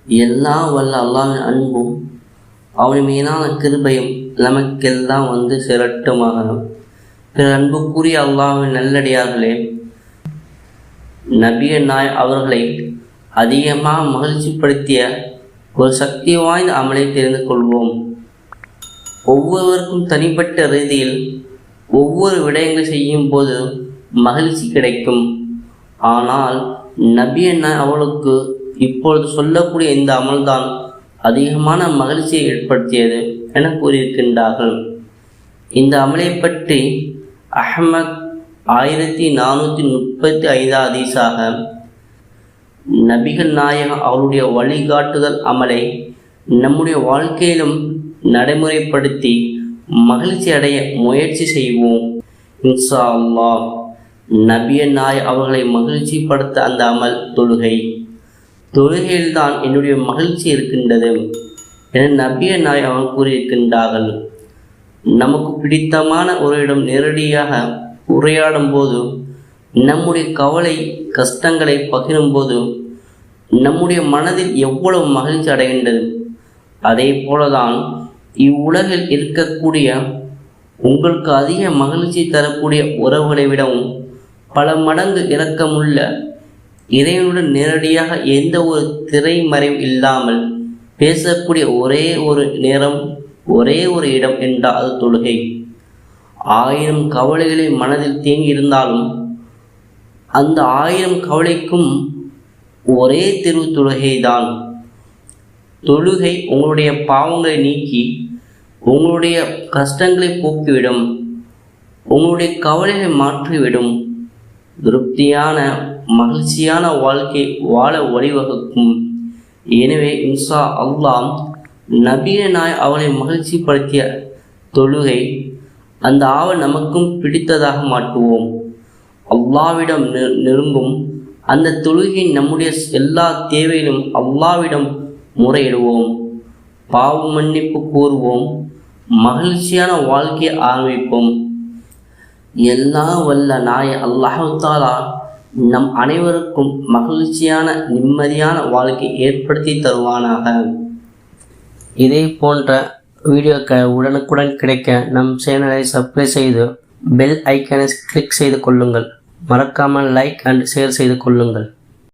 எல்லாம் வல்ல அல்லாஹ்வின் அன்பும் அவனின் மீதான கிருபையும் நமக்கெல்லாம் சேரட்டுமாக. பிற அன்புக்குரிய அல்லாஹ்வின் நல்லடியார்களே, நபிய நாய் அவர்களை அதிகமாக மகிழ்ச்சிப்படுத்திய ஒரு சக்தி வாய்ந்த அமலை தெரிந்து கொள்வோம். ஒவ்வொருவருக்கும் தனிப்பட்ட ரீதியில் ஒவ்வொரு விடயங்களை செய்யும் போது மகிழ்ச்சி கிடைக்கும். ஆனால் நபிய நாய் அவளுக்கு இப்பொழுது சொல்லக்கூடிய இந்த அமல்தான் அதிகமான மகிழ்ச்சியை ஏற்படுத்தியது என கூறியிருக்கின்றார்கள். இந்த அமலை பற்றி அஹ்மத் 1435 ஹதீஸாக, நபிகள் நாயகம் அவருடைய வழிகாட்டுதல் அமலை நம்முடைய வாழ்க்கையிலும் நடைமுறைப்படுத்தி மகிழ்ச்சி அடைய முயற்சி செய்வோம். இன்ஷா அல்லாஹ். நபிய நாய் அவர்களை மகிழ்ச்சிப்படுத்த அந்த அமல் தொழுகை. தொழுகையில்தான் என்னுடைய மகிழ்ச்சி இருக்கின்றது என நபிய நாய் அவர்கள் கூறியிருக்கின்றார்கள். நமக்கு பிடித்தமான ஒரு இடம் நேரடியாக உரையாடும் போது, நம்முடைய கவலை கஷ்டங்களை பகிரும் போது நம்முடைய மனதில் எவ்வளவு மகிழ்ச்சி அடைகின்றது. அதே போலதான் இவ்வுலகில் இருக்கக்கூடிய உங்களுக்கு அதிக மகிழ்ச்சி தரக்கூடிய உறவுகளை விடவும் பல மடங்கு இரக்கமுள்ள இறைவனுடன் நேரடியாக எந்த ஒரு திரைமறைவு இல்லாமல் பேசக்கூடிய ஒரே ஒரு நேரம், ஒரே ஒரு இடம் என்றால் அது தொழுகை. 1000 கவலைகளை மனதில் தேங்கி இருந்தாலும் அந்த 1000 கவலைக்கும் ஒரே தீர்வு தொழுகைதான். தொழுகை உங்களுடைய பாவங்களை நீக்கி உங்களுடைய கஷ்டங்களை போக்கிவிடும், உங்களுடைய கவலைகளை மாற்றிவிடும், திருப்தியான மகிழ்ச்சியான வாழ்க்கை வாழ வழிவகுக்கும். எனவே இன்ஷா அல்லாஹ் நபிய நாய் அவளை மகிழ்ச்சிப்படுத்திய தொழுகை அந்த ஆவல் நமக்கும் பிடித்ததாக மாற்றுவோம். அல்லாஹ்விடம் நெருங்கும் அந்த தொழுகை நம்முடைய எல்லா தேவையிலும் அல்லாஹ்விடம் முறையிடுவோம், பாவ மன்னிப்பு கூறுவோம், மகிழ்ச்சியான வாழ்க்கையை ஆரம்பிப்போம். எல்லாம் வல்ல நாய அல்லாஹ் தஆலா நம் அனைவருக்கும் மகிழ்ச்சியான நிம்மதியான வாழ்க்கை ஏற்படுத்தி தருவானாக. இதே போன்ற வீடியோக்கள் உடனுக்குடன் கிடைக்க நம் சேனலை சப்ஸ்கிரைப் செய்து பெல் ஐக்கானை கிளிக் செய்து கொள்ளுங்கள். மறக்காமல் லைக் அண்ட் ஷேர் செய்து கொள்ளுங்கள்.